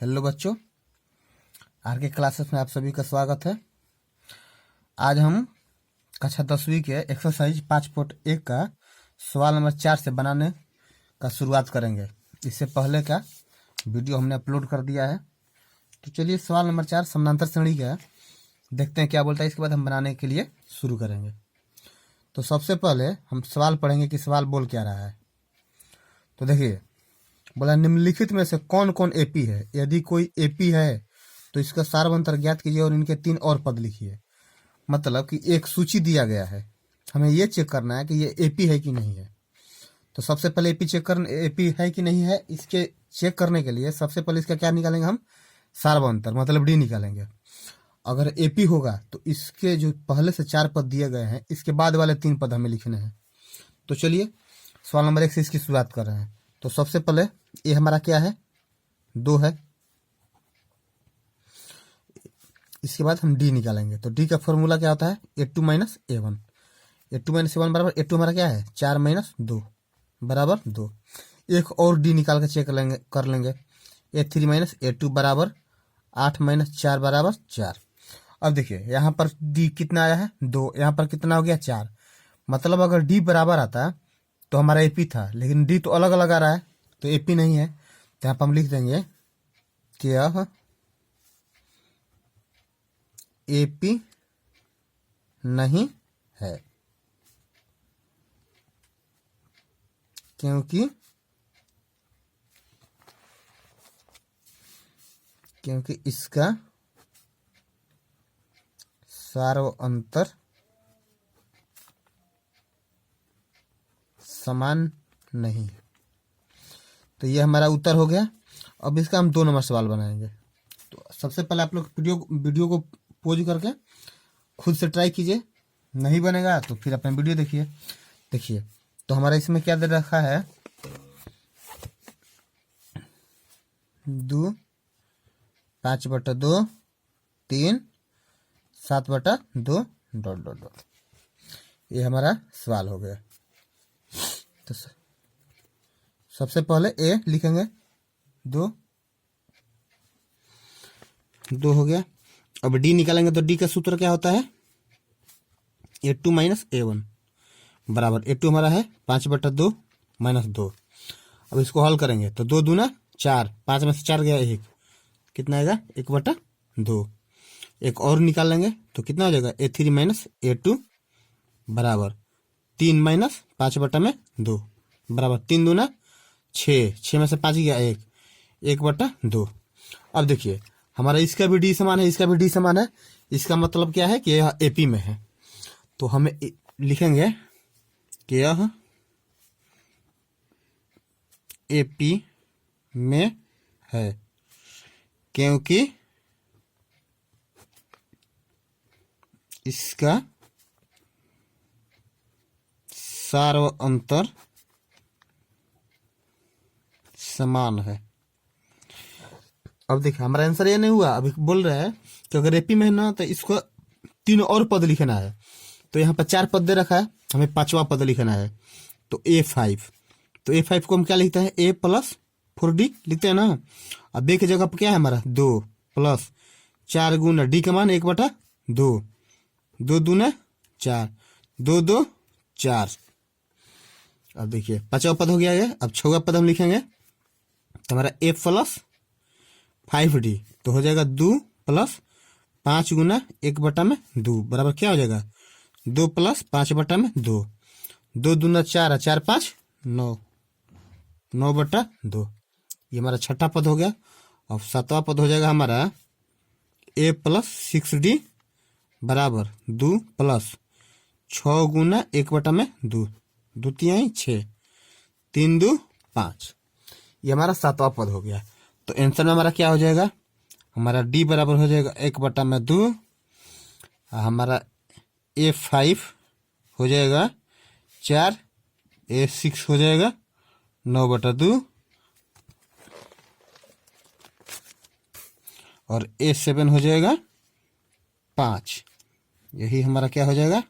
Hello बच्चों, are के classes में आप सभी का स्वागत है। आज हम कक्षा 10वीं के एक्सरसाइज 5.1 का सवाल नंबर 4 से बनाने का शुरुआत करेंगे। इससे पहले का वीडियो हमने अपलोड कर दिया है। तो चलिए सवाल नंबर 4 समानांतर श्रेणी का देखते हैं क्या बोलता है। इसके बाद हम बनाने के लिए शुरू करेंगे। तो सबसे पहले हम सवाल पढ़ेंगे कि सवाल बोल क्या रहा है। तो देखिए, बोला निम्नलिखित में से कौन कौन एपी है। यदि कोई एपी है तो इसका सार्वंतर ज्ञात कीजिए और इनके 3 और पद लिखिए। मतलब कि एक सूची दिया गया है, हमें ये चेक करना है कि ये एपी है कि नहीं है। तो सबसे पहले एपी है कि नहीं है, इसके चेक करने के लिए सबसे पहले इसका क्या निकालेंगे हम, सार्वंतर मतलब डी निकालेंगे। अगर एपी होगा तो इसके जो पहले से 4 पद दिए गए हैं, इसके बाद वाले 3 पद हमें लिखने हैं। तो चलिए सवाल नंबर 1 से इसकी शुरुआत कर रहे हैं। तो सबसे पहले ये हमारा क्या है, 2 है। इसके बाद हम डी निकालेंगे। तो डी का फॉर्मूला क्या होता है, A2 minus A1। A2 minus A1 बराबर A2 हमारा क्या है, 4 माइनस 2 बराबर 2। एक और डी निकाल के चेक कर लेंगे। A3 माइनस A2 बराबर 8 माइनस 4 बराबर 4। अब देखिए यहाँ पर डी कितना आया है, 2। यहाँ पर कितना हो गया, 4। मतलब अगर डी बराबर आता तो हमारा एपी था, लेकिन डी तो अलग अलग आ रहा है तो एपी नहीं है। तो यहाँ पर हम लिख देंगे कि यह एपी नहीं है, क्योंकि इसका सार्वंतर समान नहीं है। तो ये हमारा उत्तर हो गया। अब इसका हम 2 नंबर सवाल बनाएंगे। तो सबसे पहले आप लोग वीडियो को पोज करके खुद से ट्राई कीजिए। नहीं बनेगा तो फिर अपना वीडियो देखिए। तो हमारा इसमें क्या दे रखा है, 2 5/2 3 7/2 ... ये हमारा सवाल हो गया। तो सबसे पहले ए लिखेंगे, 2 हो गया। अब डी निकालेंगे। तो डी का सूत्र क्या होता है, A2 माइनस A1 बराबर A2 हमारा है 5/2 माइनस 2। अब इसको हल करेंगे तो 2 दूना 4, 5 में से 4 गया 1, कितना आएगा 1/2। एक और निकाल लेंगे तो कितना हो जाएगा, A3 माइनस A2 बराबर 3 माइनस 5/2 बराबर 3 दूना 6, 6 में से 5 गया 1, 1/2। अब देखिए हमारा इसका भी डी समान है, इसका भी डी समान है। इसका मतलब क्या है कि यह एपी में है। तो हमें लिखेंगे कि यह एपी में है, क्योंकि इसका सार्वंतर समान है। अब देखिए हमारा आंसर ये नहीं हुआ। अभी बोल रहा है कि अगर एपी में है ना तो इसको 3 और पद लिखना है। तो यहाँ पर 4 पद दे रखा है, हमें 5वां पद लिखना है। तो A5, तो A5 को हम क्या लिखते हैं, A प्लस 4D लिखते हैं ना। अब A की जगह पर क्या है हमारा, 2 प्लस 4 गुना डी का मान 1/2, 2 दूना 4, 2 2 4। अब देखिए 5वां पद हो गया है। अब 6वां पद हम लिखेंगे तो हमारा A प्लस 5D तो हो जाएगा 2 प्लस 5 गुना 1/2 बराबर क्या हो जाएगा, 2 प्लस 5/2, 2 दूना 4, 4 5 9, 9/2। ये हमारा 6ठा पद हो गया। अब 7वां पद हो जाएगा हमारा A प्लस 6D बराबर 2 प्लस 6 गुना 1/2, 2 3 6, 3 2 5। ये हमारा 7वां पद हो गया। तो आंसर में हमारा क्या हो जाएगा, हमारा डी बराबर हो जाएगा 1/2। हमारा A5 हो जाएगा 4, A6 हो जाएगा 9/2 और A7 हो जाएगा 5। यही हमारा क्या हो जाएगा,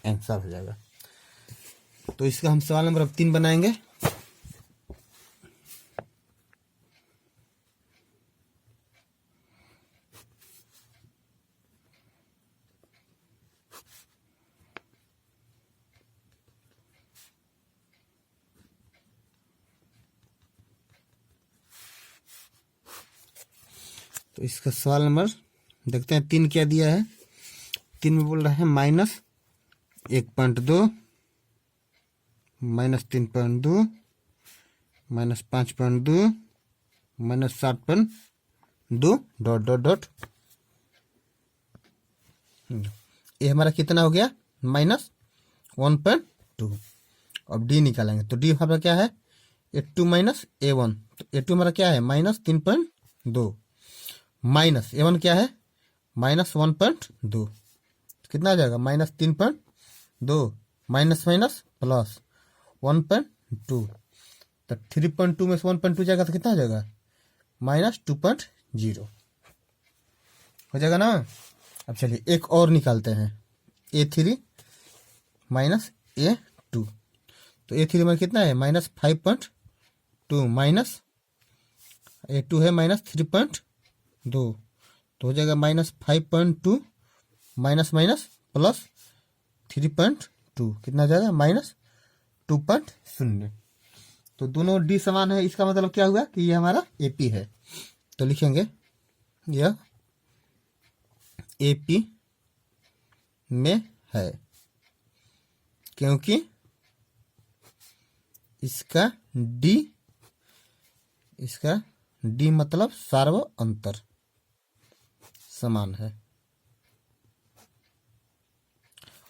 आंसर हो जाएगा। तो इसका हम सवाल नंबर 3 बनाएंगे। तो इसका सवाल नंबर देखते हैं 3 क्या दिया है। 3 में बोल रहा है -1.2, -3.2, -5.2, -7.2 डॉट डॉट डॉट। ये हमारा कितना हो गया -1.2। अब डी निकालेंगे तो डी हमारा क्या है A2 - A1। तो A2 हमारा क्या है -3.2 माइनस A1 क्या है -1.2। कितना आ जाएगा -3.2 माइनस माइनस प्लस 1.2। तो 3.2 में से 1.2 जाएगा तो कितना आ जाएगा -2.0 हो जाएगा ना। अब चलिए एक और निकालते हैं A3 -A2। तो A3 में कितना है -5.2 माइनस A2 है -3.2। तो हो जाएगा -5.2 माइनस माइनस प्लस 3.2 कितना आ जाएगा -2.0। तो दोनों डी समान है, इसका मतलब क्या हुआ कि ये हमारा एपी है। तो लिखेंगे यह एपी में है क्योंकि इसका डी मतलब सार्व अंतर समान है।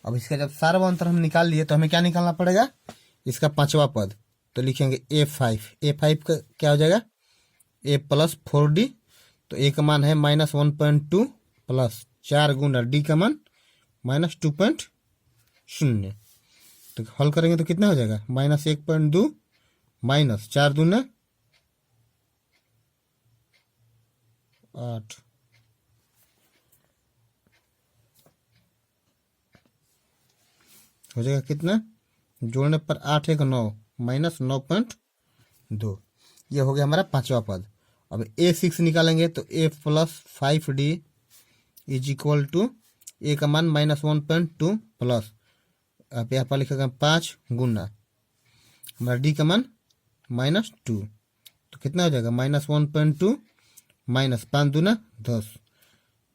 अब इसका जब सार्व अंतर हम निकाल लिए तो हमें क्या निकालना पड़ेगा इसका 5वां पद। तो लिखेंगे A5 का क्या हो जाएगा A + 4D। तो A का मान है -1.2 प्लस 4 गुना D का मान -2.0। तो हल करेंगे तो कितना हो जाएगा -1.2 माइनस 4 दूना 8 हो जाएगा कितना, जोड़ने पर 8 1 9 -9.2। ये हो गया हमारा 5वां पद। अब A6 निकालेंगे तो A + 5D = A का मान -1.2 प्लस अब यहाँ पर लिखेगा 5 गुना हमारा D का मान -2। तो कितना हो जाएगा -1.2 माइनस 5 दूना 10।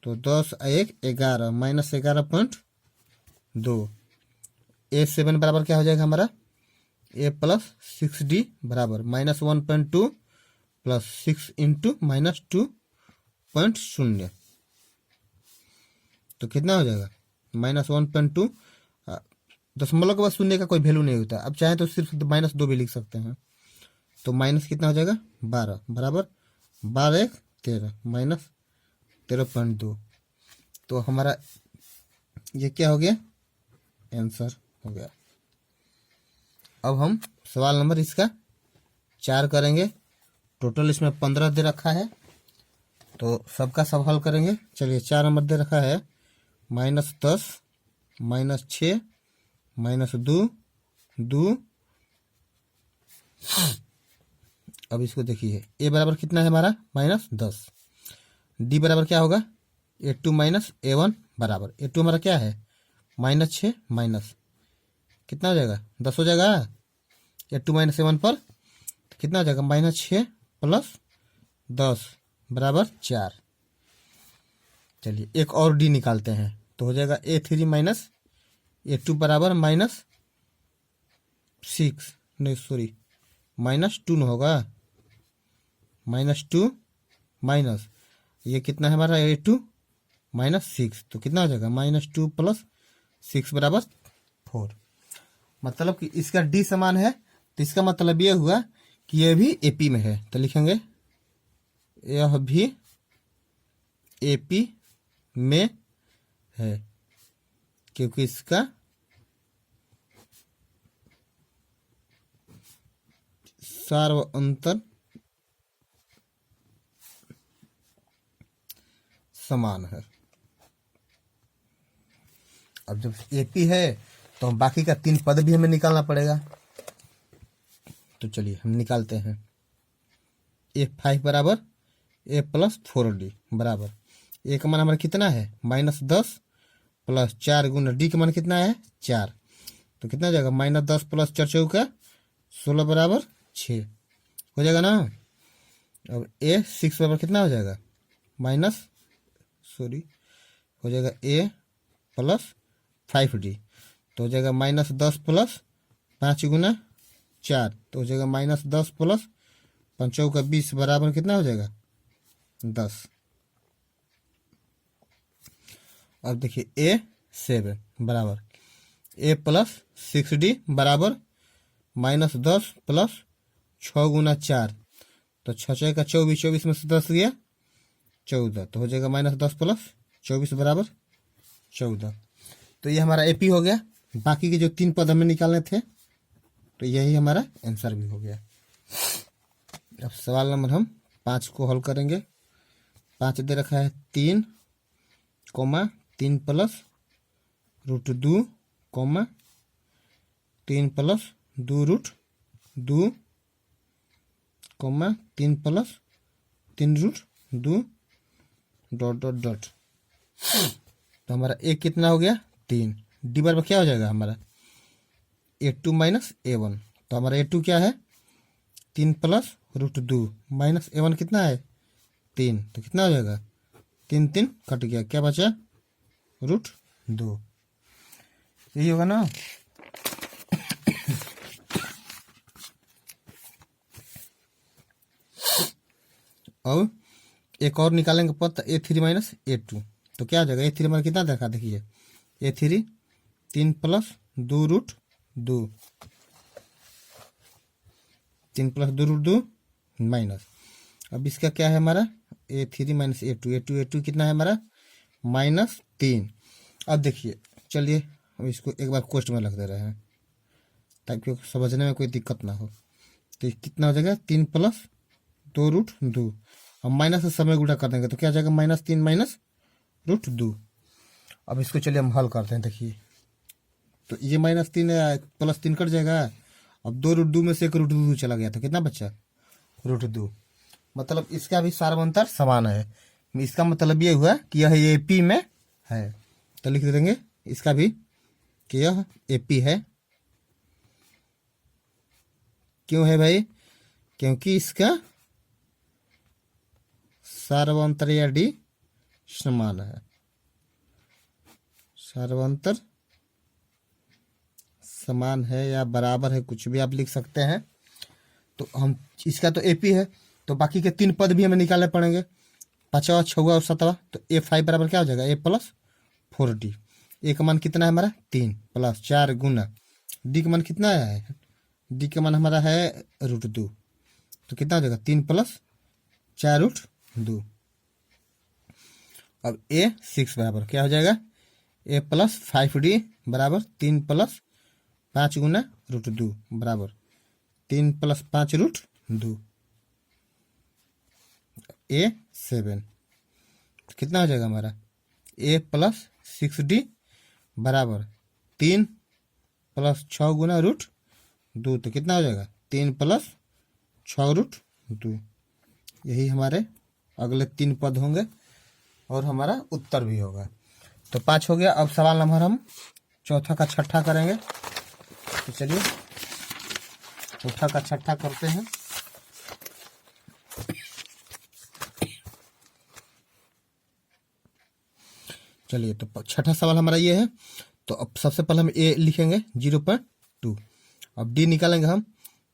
तो 10 1 11 -11.2। A7 बराबर क्या हो जाएगा हमारा A + 6D बराबर -1.2 प्लस 6 इंटू -2.0। तो कितना हो जाएगा -1.2। दशमलव के बाद शून्य का कोई वैल्यू नहीं होता। अब चाहे तो सिर्फ -2 भी लिख सकते हैं। तो माइनस कितना हो जाएगा 12 बराबर 12 1 13 -13.2। तो हमारा ये क्या हो गया आंसर हो गया। अब हम सवाल नंबर इसका 4 करेंगे। टोटल इसमें 15 दे रखा है तो सबका सब हल करेंगे। चलिए 4 नंबर दे रखा है -10 -6 -2 2। अब इसको देखिए A बराबर कितना है हमारा -10। D बराबर क्या होगा A2 - A1 बराबर A2 हमारा क्या है -6 माइनस कितना हो जाएगा 10 हो जाएगा। A2 - A1 पर कितना हो जाएगा -6 प्लस 10 बराबर 4। चलिए एक और D निकालते हैं तो हो जाएगा A3 - A2 बराबर -6 नहीं सॉरी -2 न होगा -2 माइनस ये कितना है हमारा A2 -6। तो कितना हो जाएगा -2 + 6 बराबर 4। मतलब कि इसका D समान है तो इसका मतलब ये हुआ कि यह भी AP में है। तो लिखेंगे यह भी AP में है क्योंकि इसका सार्व अंतर समान है। अब जब AP है तो बाकी का 3 पद भी हमें निकालना पड़ेगा। तो चलिए हम निकालते हैं A5 बराबर A + 4D बराबर A का मान हमारा कितना है -10 प्लस 4 गुना D का मान कितना है 4। तो कितना हो जाएगा -10 प्लस 4 चौका 16 बराबर 6 हो जाएगा ना। अब A6 बराबर कितना हो जाएगा माइनस सॉरी हो जाएगा ए प्लस 5d, तो हो जाएगा -10 + 5 × 4, तो हो जाएगा -10 + 5 का 20 बराबर कितना हो जाएगा 10। अब देखिए A7 बराबर A + 6d बराबर -10 + 6 × 4, तो 6 का 24, 24 में से 10 गया 14, तो हो जाएगा -10 + 24 बराबर 14। तो ये हमारा एपी हो गया। बाकी के जो 3 पद हमें निकालने थे तो यही हमारा आंसर भी हो गया। अब सवाल नंबर हम 5 को हल करेंगे। 5 दे रखा है 3, 3 + √2, 3 + 2√2, 3 + 3√2 ... तो हमारा ए कितना हो गया 3, डी बराबर क्या हो जाएगा हमारा A2 - A1, तो हमारा A2 क्या है 3 + √2 -A1 कितना है 3, तो कितना हो जाएगा 3 3 कट गया, क्या बचा √2, यही होगा ना। अब एक और निकालेंगे पद A3 - A2, तो क्या हो जाएगा A3 हमारा कितना देखा देखिए A3 3 + 2√2, 3 + 2√2 माइनस, अब इसका क्या है हमारा A3 - A2 कितना है हमारा -3। अब देखिए चलिए हम इसको एक बार क्वेश्चन में लिख दे रहे हैं ताकि समझने में कोई दिक्कत ना हो। तो कितना हो जाएगा 3 + 2√2, हम माइनस से समय गुणा कर देंगे तो क्या जाएगा -3 - √2। अब इसको चलिए हम हल करते हैं। देखिए तो ये -3 + 3 कट जाएगा, अब 2√2 में से एक √2 चला गया तो कितना बचा √2, मतलब इसका भी सार्वंतर समान है। इसका मतलब ये हुआ कि यह एपी में है, तो लिख देंगे इसका भी कि यह एपी है। क्यों है भाई, क्योंकि इसका सार्वंतर या डी समान है, सार्वंतर समान है या बराबर है, कुछ भी आप लिख सकते हैं। तो हम इसका तो एपी है, तो बाकी के 3 पद भी हमें निकालने पड़ेंगे, 5वां 6वां और 7वां। तो A5 बराबर क्या हो जाएगा A + 4d, ए का मान कितना है हमारा 3 + 4 गुना डी का मान कितना है, डी का मान हमारा है √2, तो कितना हो जाएगा 3 + 4√2। अब A6 बराबर क्या हो जाएगा A + 5d बराबर 3 + 5 गुना √2 बराबर 3 + 5√2। A7 कितना हो जाएगा हमारा A + 6d बराबर 3 + 6 गुना √2, तो कितना हो जाएगा 3 + 6√2। यही हमारे अगले 3 पद होंगे और हमारा उत्तर भी होगा। तो 5 हो गया। अब सवाल नंबर हम चौथा का छठा करेंगे। तो चलिए चौथा का छठा करते हैं। चलिए तो छठा सवाल हमारा ये है। तो अब सबसे पहले हम ए लिखेंगे 0.2, अब डी निकालेंगे हम,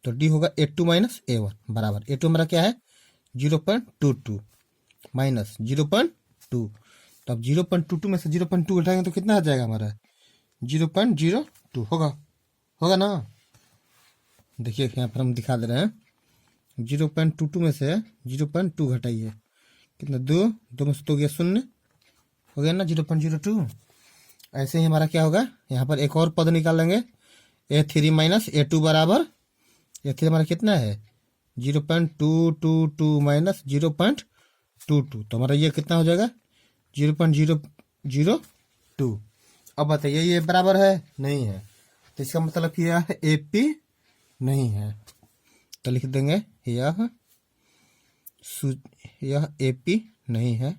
तो डी होगा A2 - A1 बराबर A2 हमारा क्या है 0.22 माइनस 0.2, तो अब 0.22 में से 0.2 घटाएंगे तो कितना आ जाएगा हमारा 0.02 होगा ना। देखिए यहाँ पर हम दिखा दे रहे हैं 0.22 में से 0.2 घटाइए कितना 2 में से 2 गया 0, हो गया ना 0.02। ऐसे ही हमारा क्या होगा, यहाँ पर एक और पद निकाल लेंगे A3 - A2 बराबर A3 हमारा कितना है 0.222 माइनस 0.22, तो हमारा ये कितना हो जाएगा 0.002। अब बताइए ये बराबर है नहीं है, तो इसका मतलब क्या है एपी नहीं है, तो लिख देंगे यह एपी नहीं है,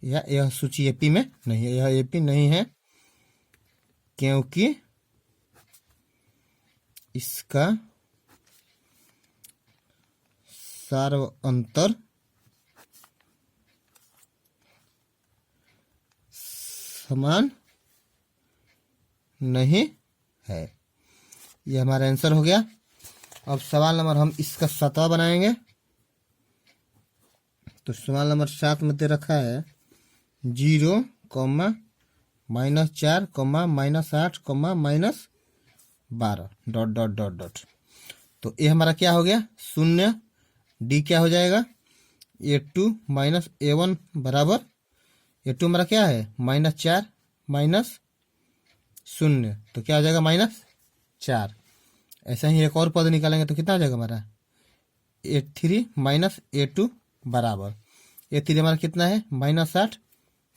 या यह सूची एपी में नहीं है, यह एपी नहीं है क्योंकि इसका सार्वंतर समान नहीं है। ये हमारा आंसर हो गया। अब सवाल नंबर हम इसका 7वां बनाएंगे। तो सवाल नंबर 7 में दे रखा है 0, -4, -8, -12 डॉट डॉट डॉट डॉट। तो ये हमारा क्या हो गया 0। डी क्या हो जाएगा A2 माइनस A1 बराबर A2 हमारा क्या है -4 -0, तो क्या हो जाएगा -4। ऐसा ही एक और पद निकालेंगे तो कितना हो जाएगा हमारा A3 माइनस A2 बराबर A3 हमारा कितना है -8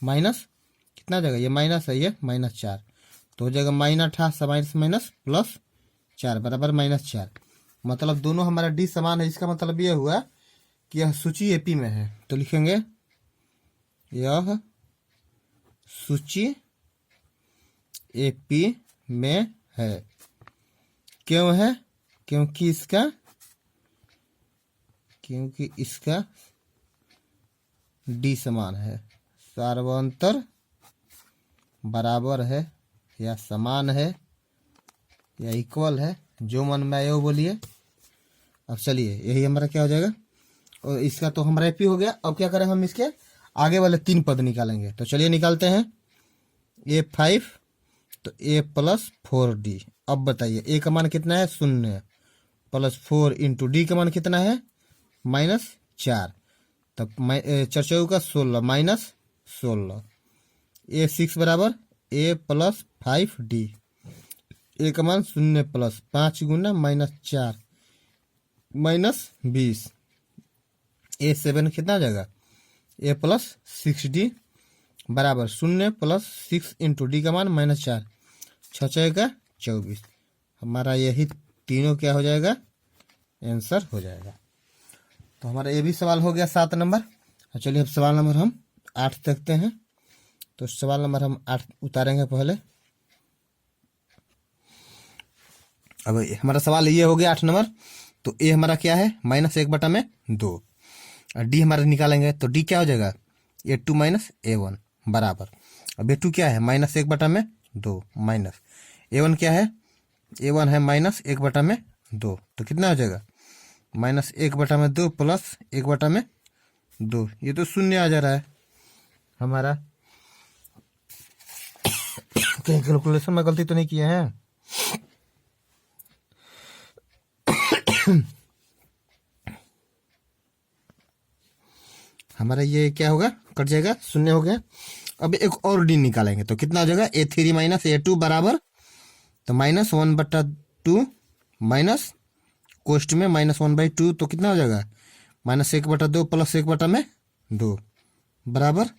माइनस कितना हो जाएगा, ये माइनस है, ये -4, तो हो जाएगा -8 माइनस +4 बराबर -4। मतलब दोनों हमारा डी समान है। इसका मतलब ये हुआ कि यह सूची एपी में है। तो लिखेंगे यह सूची एपी में है। क्यों है? क्योंकि इसका डी समान है, सार्वंतर बराबर है या समान है या इक्वल है, जो मन में आए वो बोलिए। अब चलिए यही हमारा क्या हो जाएगा, और इसका तो हमारा एपी हो गया। अब क्या करें, हम इसके आगे वाले 3 पद निकालेंगे। तो चलिए निकालते हैं। A5 तो A + 4D। अब बताइए A का मान कितना है 0 +4 इंटू डी का मान कितना है -4, तब 4 का 16 -16। A6 बराबर A + 5D। A का मान 0 + 5 गुना -4 -20। A7 कितना हो जाएगा A + 6D बराबर 0 + 6 इंटू डी का मान -4, 6 का 24। हमारा यही तीनों क्या हो जाएगा आंसर हो जाएगा। तो हमारा ये भी सवाल हो गया 7 नंबर। चलिए अब सवाल नंबर हम 8 देखते हैं। तो सवाल नंबर हम 8 उतारेंगे पहले। अब हमारा सवाल ये हो गया 8 नंबर। तो ए हमारा क्या है -1/2, और डी हमारा निकालेंगे। तो डी क्या हो जाएगा A2 माइनस A1 बराबर, अब A2 क्या है -1/2 माइनस A1 क्या है, A1 है -1/2, तो कितना हो जाएगा -1/2 प्लस 1/2। ये तो 0 आ जा रहा है हमारा। कहीं कैलकुलेशन में गलती तो नहीं किए हैं? हमारा ये क्या होगा, कट जाएगा, 0 हो गया। अब एक और डी निकालेंगे तो कितना हो जाएगा A3 माइनस A2 बराबर, तो -1/2 माइनस कोष्ट में -1/2, तो कितना हो जाएगा -1/2 प्लस 1/2 बराबर,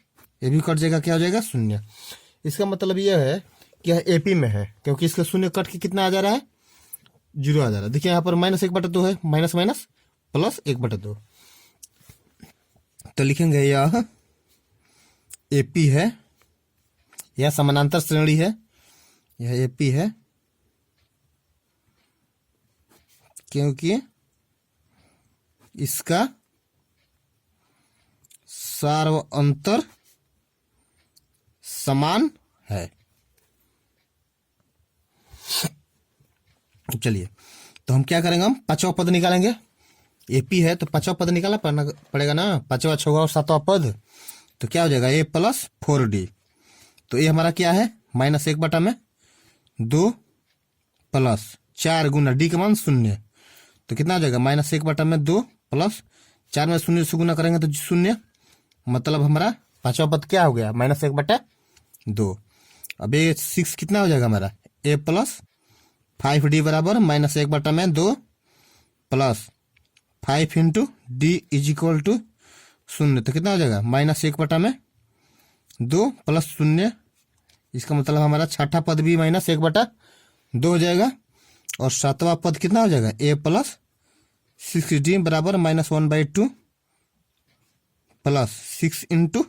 ये भी कट जाएगा, क्या हो जाएगा 0। इसका मतलब यह है कि यह एपी में है, क्योंकि इसका 0 कट के कितना आ जा रहा है 0 आ जा रहा है। देखिए यहाँ पर -1/2 है, माइनस माइनस प्लस 1/2, तो लिखेंगे यह एपी है, यह समानांतर श्रेणी है, यह एपी है क्योंकि इसका सार्वअंतर समान है। चलिए तो हम क्या करेंगे, हम 5वां पद निकालेंगे। एपी है तो 5वां पद निकालना पड़ेगा ना, 5वां 6वां और 7वां पद। तो क्या हो जाएगा A + 4D। तो ये हमारा क्या है -1/2 प्लस 4 गुना डी का मान 0, तो कितना हो जाएगा -1/2 प्लस 4 में 0 से गुना करेंगे तो 0, मतलब हमारा 5वां पद क्या हो गया -1/2। अब ये 6 कितना हो जाएगा हमारा A + 5D बराबर -1/2 plus 5 into D is equal to 0, तो कितना हो जाएगा -1/2 प्लस 0। इसका मतलब हमारा 6ठा पद भी -1/2 हो जाएगा, और 7वां पद कितना हो जाएगा A + 6D बराबर -1/2 प्लस 6 इंटू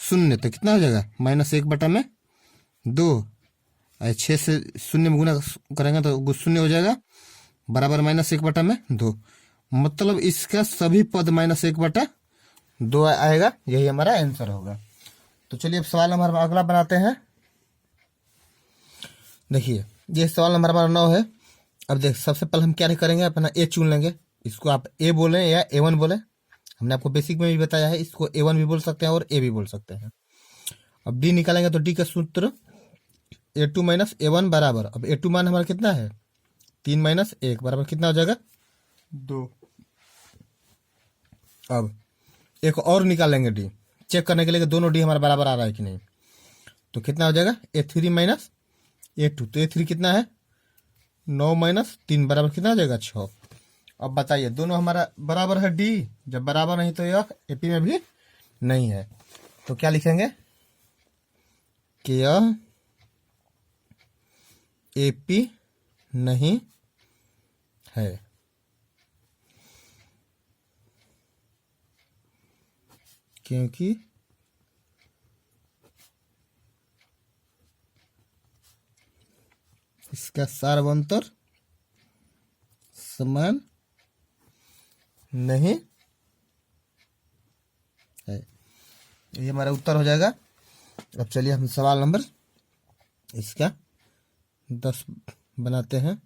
0, तो कितना हो जाएगा -1/2। 6 से 0 में गुना करेंगे तो 0 हो जाएगा बराबर -1/2, मतलब इसका सभी पद -1/2 आएगा। यही हमारा आंसर होगा। तो चलिए अब सवाल नंबर अगला बनाते हैं। देखिए ये सवाल नंबर हमारा 9 है। अब देख सबसे पहले हम क्या करेंगे, अपना ए चुन लेंगे। इसको आप ए बोलें या A1 बोलें, हमने आपको बेसिक में भी बताया है, इसको A1 भी बोल सकते हैं और ए भी बोल सकते हैं। अब डी निकालेंगे तो डी का सूत्र A2 माइनस A1 बराबर, अब A2 मान हमारा कितना है 3 माइनस 1 बराबर कितना हो जाएगा 2। अब एक और निकालेंगे डी, चेक करने के लिए कि दोनों डी हमारा बराबर आ रहा है कि नहीं। तो कितना हो जाएगा A3 माइनस A2, तो A3 कितना है 9 माइनस 3 बराबर कितना हो जाएगा 6। अब बताइए दोनों हमारा बराबर है डी, जब बराबर नहीं तो यह एपी में भी नहीं है, तो क्या लिखेंगे कि यह एपी नहीं है। क्योंकि इसका सार्वंतर समान नहीं है। ये हमारा उत्तर हो जाएगा। अब चलिए हम सवाल नंबर इसका 10 बनाते हैं।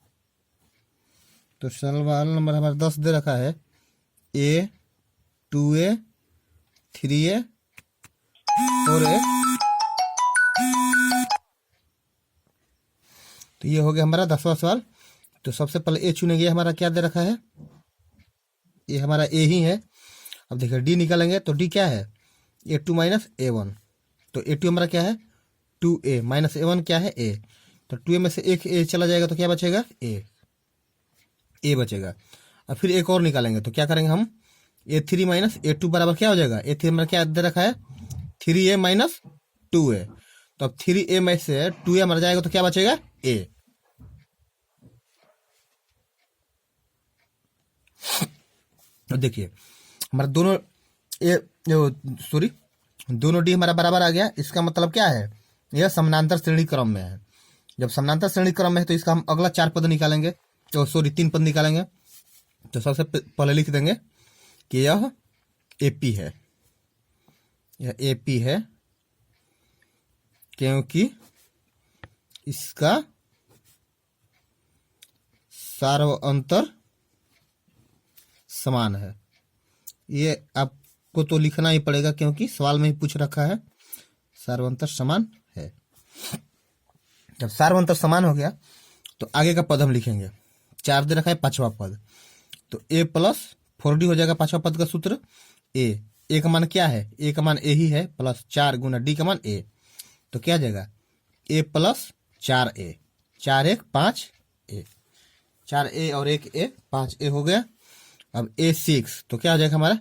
तो सवाल नंबर हमारा 10 दे रखा है A, 2A, 3A, 4A। तो ये हो गया हमारा 10वां सवाल। तो सबसे पहले ए चुनेंगे, हमारा क्या दे रखा है, ये हमारा ए ही है। अब देखिए डी निकालेंगे तो डी क्या है A2 माइनस A1, तो A2 हमारा क्या है 2A माइनस A1 क्या है A, तो 2A में से एक A चला जाएगा तो क्या बचेगा A बचेगा। अब फिर एक और निकालेंगे तो क्या करेंगे हम A3 माइनस A2 बराबर क्या हो जाएगा, A3 हमारा क्या दे रखा है 3A माइनस 2A, तो अब 3A में से 2A मर जाएगा तो क्या बचेगा A। तो देखिए हमारा दोनों सॉरी दोनों डी हमारा बराबर आ गया। इसका मतलब क्या है, यह समानांतर श्रेणी क्रम में है। जब समानांतर श्रेणी क्रम में है तो इसका हम अगला 4 पद निकालेंगे, तो सॉरी 3 पद निकालेंगे। तो सबसे पहले लिख देंगे कि यह एपी है, यह एपी है क्योंकि इसका सार्वअंतर समान है। ये आपको तो लिखना ही पड़ेगा क्योंकि सवाल में ही पूछ रखा है सार्वअंतर समान है। जब सार्वअंतर समान हो गया तो आगे का पद हम लिखेंगे। 4 दे रखा है 5वां पद, तो A प्लस 4D हो जाएगा 5वां पद का सूत्र। ए का मान क्या है, ए का मान ए ही है, प्लस 4 गुना डी का मान ए, तो क्या आ जाएगा A plus 4A, 4 1 5A, 4A और 1A 5A हो गया। अब A6 तो क्या हो जाएगा हमारा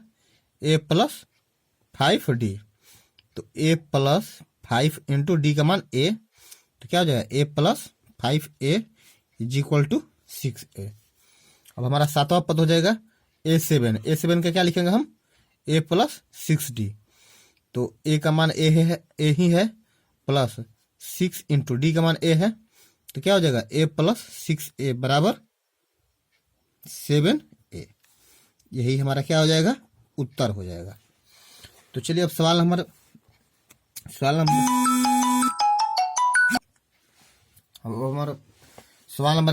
A प्लस 5D, तो A प्लस 5 इंटू डी का मान A, तो क्या हो जाएगा A plus 5A is equal to 6A। अब हमारा 7वां पद हो जाएगा A7 का क्या लिखेंगे हम A प्लस 6D, तो A का मान A ही है, प्लस 6 इंटू डी का मान A है, तो क्या हो जाएगा A प्लस 6A बराबर 7A। यही हमारा क्या हो जाएगा उत्तर हो जाएगा। तो चलिए अब सवाल नंबर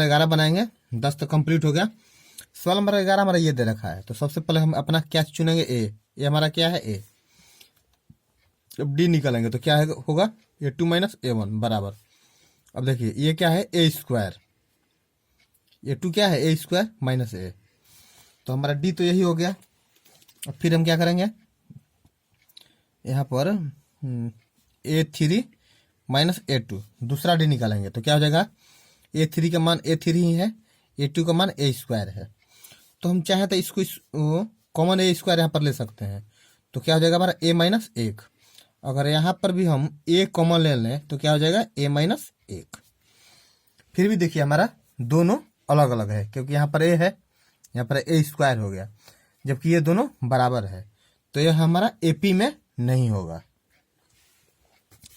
11 बनाएंगे। 10 तो कंप्लीट हो गया। सवाल नंबर 11 हमारा ये दे रखा है, तो सबसे पहले हम अपना क्या चुनेंगे ये हमारा क्या है A। अब डी निकालेंगे तो क्या होगा A2 माइनस A1 बराबर, अब देखिए ये क्या है A स्क्वायर, A2 क्या है A स्क्वायर माइनस A, तो हमारा डी तो यही हो गया। अब फिर हम क्या करेंगे यहाँ पर A3 माइनस A2 दूसरा डी निकालेंगे तो क्या हो जाएगा A3 का मान A3 ही है, A2 का मान A स्क्वायर है, तो हम चाहें तो इसको कॉमन A स्क्वायर यहाँ पर ले सकते हैं, तो क्या हो जाएगा हमारा A माइनस 1। अगर यहाँ पर भी हम A कॉमन ले लें तो क्या हो जाएगा A माइनस 1। फिर भी देखिए हमारा दोनों अलग अलग है क्योंकि यहाँ पर A है, यहाँ पर A स्क्वायर हो गया, जबकि ये दोनों बराबर है, तो यह हमारा AP में नहीं होगा।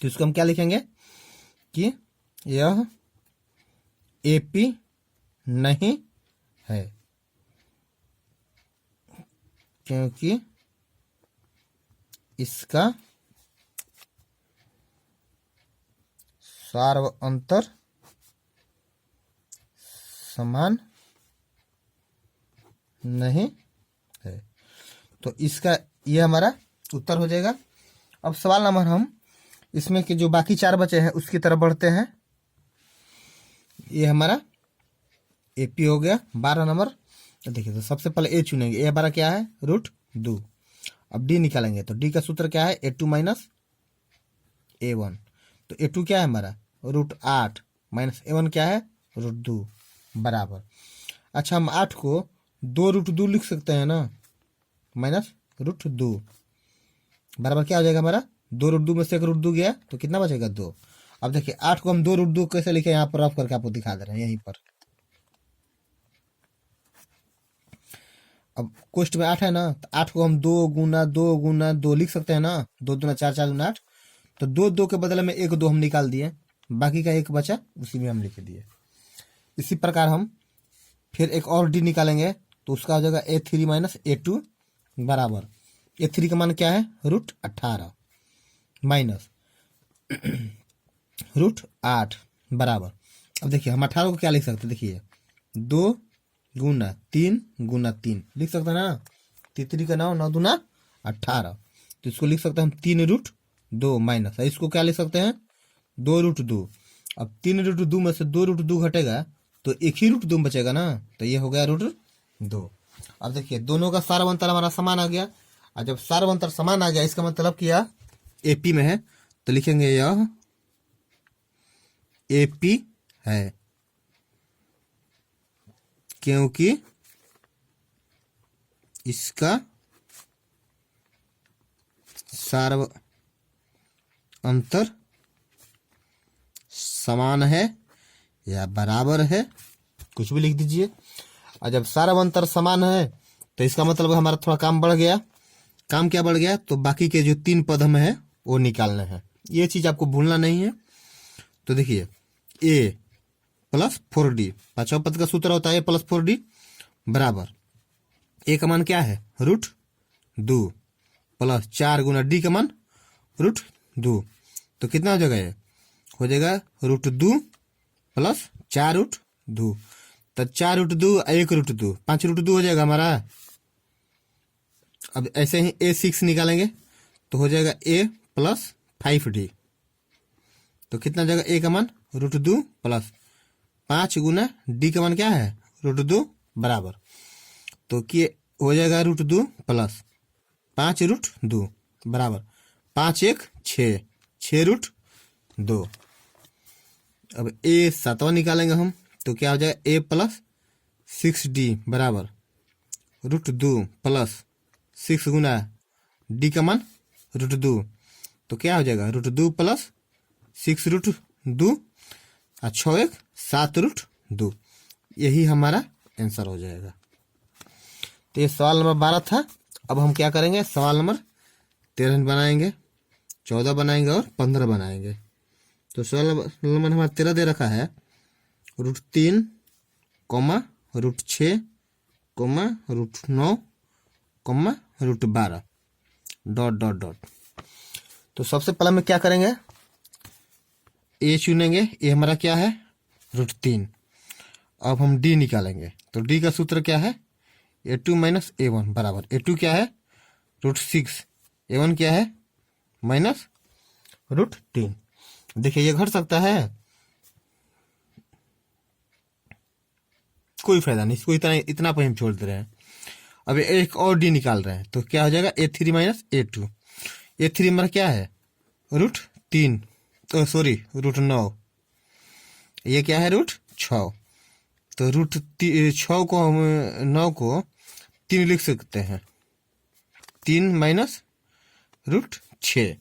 तो इसको हम क्या लिखेंगे कि यह AP नहीं है क्योंकि इसका सार्वअंतर समान नहीं है। तो इसका ये हमारा उत्तर हो जाएगा। अब सवाल नंबर हम इसमें के जो बाकी 4 बचे हैं उसकी तरफ बढ़ते हैं। ये हमारा एपी हो गया 12 नंबर। तो देखिए, तो सबसे पहले ए चुनेंगे। ए हमारा क्या है? √2। अब डी निकालेंगे, तो डी का सूत्र क्या है? A2 minus A1। तो A2 क्या है हमारा? √8 माइनस A1 क्या है? √2 बराबर। अच्छा, हम 8 को 2√2 लिख सकते हैं ना, माइनस √2 बराबर क्या हो जाएगा हमारा? 2√2 में से 1 √2 गया तो कितना बचेगा? 2। अब देखिए 8 को हम 2√2 कैसे लिखे, यहाँ पर रफ करके आपको दिखा दे रहे हैं यहीं पर। अब क्वेश्चन में 8 है ना, तो 8 को हम 2 × 2 लिख सकते हैं ना। 2 दूना 4, 4 दूना 8। तो 2 के बदले में 1 2 हम निकाल दिए, बाकी का 1 बचा उसी में हम लिख दिए। इसी प्रकार हम फिर एक और डी निकालेंगे, तो उसका हो जाएगा A3 माइनस A2 बराबर। A3 का मान क्या है? √18 माइनस √8 बराबर। अब देखिए हम 18 को क्या लिख सकते हैं? देखिए 2 × 3 × 3 लिख सकते हैं ना। 3 का 9, 9 दूना 18। तो इसको लिख सकते हैं हम 3√2 माइनस, इसको क्या लिख सकते हैं? 2√2। अब 3√2 में से 2√2 घटेगा तो एक ही √2 बचेगा ना, तो ये हो गया √2। अब देखिए दोनों का सारा अंतर हमारा समान आ गया। और जब सारा अंतर समान आ गया, इसका मतलब किया एपी में है, तो लिखेंगे यह एपी है, क्योंकि इसका सारा अंतर समान है या बराबर है, कुछ भी लिख दीजिए। और जब सारा अंतर समान है तो इसका मतलब हमारा थोड़ा काम बढ़ गया। काम क्या बढ़ गया? तो बाकी के जो 3 पद हमें है वो निकालने हैं। ये चीज आपको भूलना नहीं है। तो देखिए a प्लस 4d, 5वां पद का सूत्र होता है a प्लस 4d बराबर। a का मान क्या है? √2 प्लस 4 गुना d का मान √2। तो कितना हो जाएगा? ये हो जाएगा √2 प्लस 4√2। तो 4√2 1√2, 5√2 हो जाएगा हमारा। अब ऐसे ही A6 निकालेंगे तो हो जाएगा a प्लस 5d। तो कितना हो जाएगा? a का मान √2 प्लस 5 गुना d का मान क्या है? √2 बराबर। तो कि हो जाएगा √2 प्लस 5√2 बराबर 5 1 6, 6√2। अब A7 निकालेंगे हम, तो क्या हो जाएगा? a प्लस 6d बराबर √2 प्लस 6 गुना d का मान √2। तो क्या हो जाएगा? √2 प्लस 6√2 और 6 1 7√2। यही हमारा आंसर हो जाएगा। तो ये सवाल नंबर 12 था। अब हम क्या करेंगे? सवाल नंबर 13 बनाएंगे, 14 बनाएंगे और 15 बनाएंगे। तो सवाल नंबर हमारा 13 दे रखा है √3, √6, √9, √12 डॉट डॉट डॉट। तो सबसे पहले हम क्या करेंगे? ए चुनेंगे। ए हमारा क्या है? √3। अब हम डी निकालेंगे, तो डी का सूत्र क्या है? A2 माइनस A1 बराबर। A2 क्या है? √6। A1 क्या है? माइनस √3। देखिए ये घट सकता है, कोई फायदा नहीं, इसको इतना पर हम छोड़ दे रहे हैं। अब एक और डी निकाल रहे हैं, तो क्या हो जाएगा? A3 minus A2। A3 हमारा क्या है? √3, तो सॉरी √9। ये क्या है? √6। तो √6 को हम 9 को 3 लिख सकते हैं, 3 माइनस √6।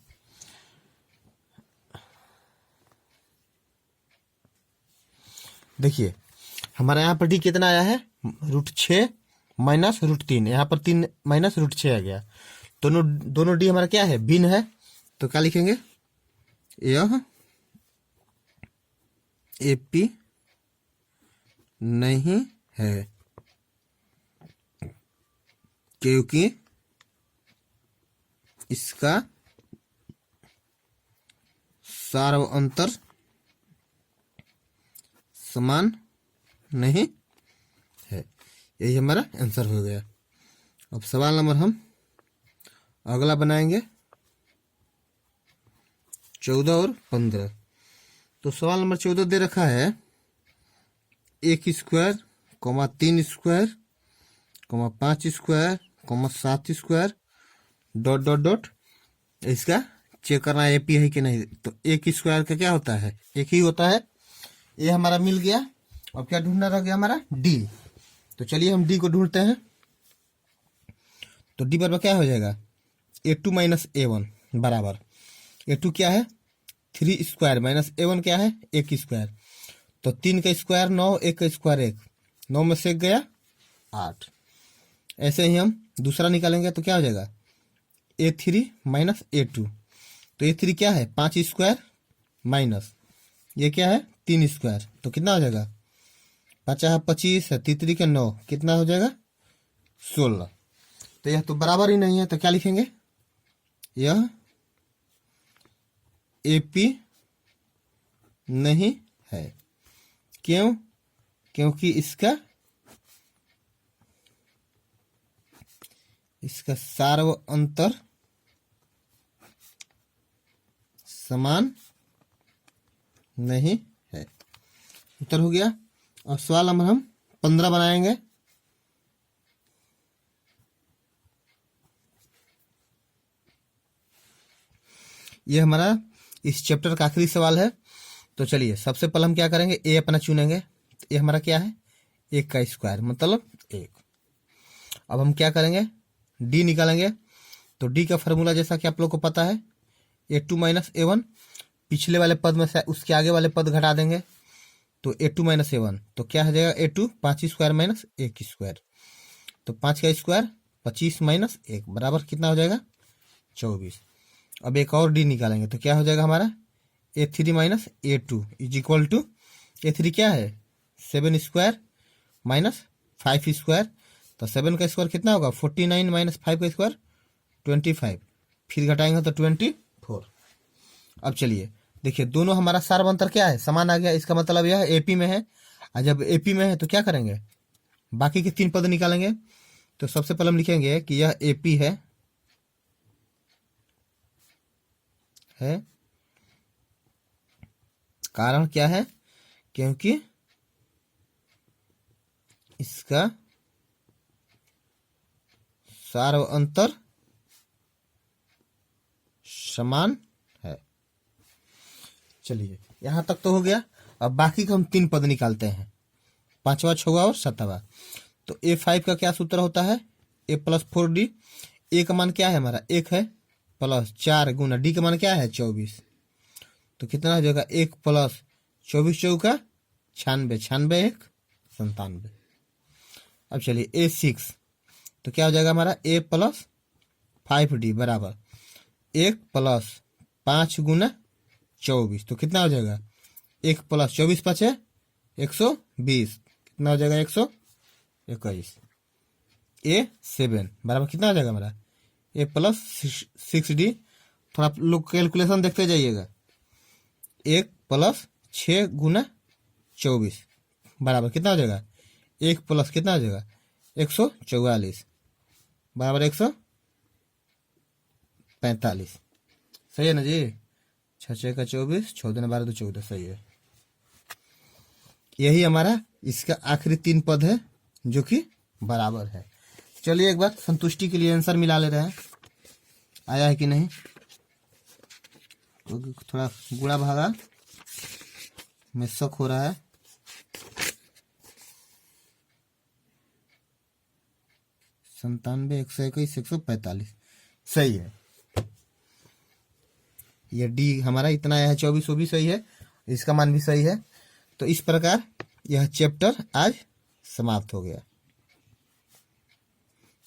देखिए हमारा यहाँ पर डी कितना आया है? √6 माइनस √3। यहाँ पर 3 माइनस √6 आ गया। दोनों डी हमारा क्या है? भिन्न है। तो क्या लिखेंगे? यह एपी नहीं है, क्योंकि इसका सारा अंतर समान नहीं यही हमारा आंसर हो गया। अब सवाल नंबर हम अगला बनाएंगे 14 और 15। तो सवाल नंबर 14 दे रखा है 1 square, 3 square, 5 square, 7 square, dot dot dot. इसका चेक करना है एपी है कि नहीं। तो 1 स्क्वायर का क्या होता है, एक ही होता है। ये हमारा मिल गया। अब क्या ढूंढना रह गया हमारा, डी। तो चलिए हम डी को ढूंढते हैं। तो डी पर क्या हो जाएगा, A2 माइनस A1 बराबर, A2 क्या है 3 स्क्वायर माइनस A1 क्या है 1 स्क्वायर। तो 3 का स्क्वायर 9, 1 का स्क्वायर 1, 9 में से 1 गया 8। ऐसे ही हम दूसरा निकालेंगे तो क्या हो जाएगा A3 माइनस A2। तो A3 क्या है 5 स्क्वायर माइनस ये क्या है 3 स्क्वायर। तो कितना हो जाएगा 5 है 25 है, 3 के 9, कितना हो जाएगा 16। तो यह तो बराबर ही नहीं है। तो क्या लिखेंगे, यह एपी नहीं है। क्यों, क्योंकि इसका सार्व अंतर समान नहीं है। उत्तर हो गया। और सवाल नंबर हम 15 बनाएंगे। ये हमारा इस चैप्टर का आखिरी सवाल है। तो चलिए सबसे पहले हम क्या करेंगे, ए अपना चुनेंगे। तो ये हमारा क्या है 1 का स्क्वायर मतलब 1। अब हम क्या करेंगे, डी निकालेंगे। तो डी का फॉर्मूला जैसा कि आप लोग को पता है A2 माइनस A1, पिछले वाले पद में से उसके आगे वाले पद घटा देंगे। तो A2 माइनस A1 तो क्या हो जाएगा A2 5 स्क्वायर माइनस 1 स्क्वायर। तो 5 का स्क्वायर 25 माइनस 1 बराबर कितना हो जाएगा 24। अब एक और डी निकालेंगे तो क्या हो जाएगा हमारा A3 minus A2 is equal to A3 क्या है 7 स्क्वायर माइनस 5 स्क्वायर। तो 7 का स्क्वायर कितना होगा 49 माइनस 5 का स्क्वायर 25, फिर घटाएंगे तो 24। अब चलिए देखिए दोनों हमारा सार्व अंतर क्या है समान आ गया। इसका मतलब यह एपी में है। और जब एपी में है तो क्या करेंगे, बाकी के 3 पद निकालेंगे। तो सबसे पहले हम लिखेंगे कि यह एपी है कारण क्या है, क्योंकि इसका सार्व अंतर समान है। चलिए यहां तक तो हो गया। अब बाकी को हम 3 पद निकालते हैं, 5वां 6वां और 7वां। तो A5 का क्या सूत्र होता है A प्लस 4D। ए का मान क्या है हमारा 1 है प्लस 4 गुना डी का मान क्या है 24। तो कितना हो जाएगा 1 प्लस 24 चौका 96, 96 1 97। अब चलिए A6 तो क्या हो जाएगा हमारा A प्लस 5D बराबर 1 प्लस 5 गुना 24। तो कितना हो जाएगा 1 प्लस 24 5 है 120, कितना हो जाएगा 121। A7 बराबर कितना हो जाएगा हमारा A प्लस 6D। थोड़ा आप लोग कैलकुलेशन देखते जाइएगा। 1 प्लस 6 गुना 24 बराबर कितना हो जाएगा 1 प्लस कितना हो जाएगा 144 बराबर 145। सही है ना जी। 6 का 24, 6 दूना 12 2 14 सही है। यही हमारा इसका आखिरी 3 पद है जो कि बराबर है। चलिए एक बार संतुष्टि के लिए आंसर मिला ले रहे हैं आया है कि नहीं। तो थोड़ा गुणा भागा में शक हो रहा है। संतानवे 121 145 सही है। ये डी हमारा इतना आया है 24, वो भी सही है, इसका मान भी सही है। तो इस प्रकार यह चैप्टर आज समाप्त हो गया।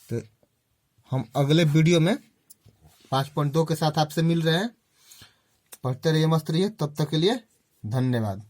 तो हम अगले वीडियो में 5.2 के साथ आपसे मिल रहे हैं। पढ़ते रहिए, मस्त रहिए। तब तक के लिए धन्यवाद।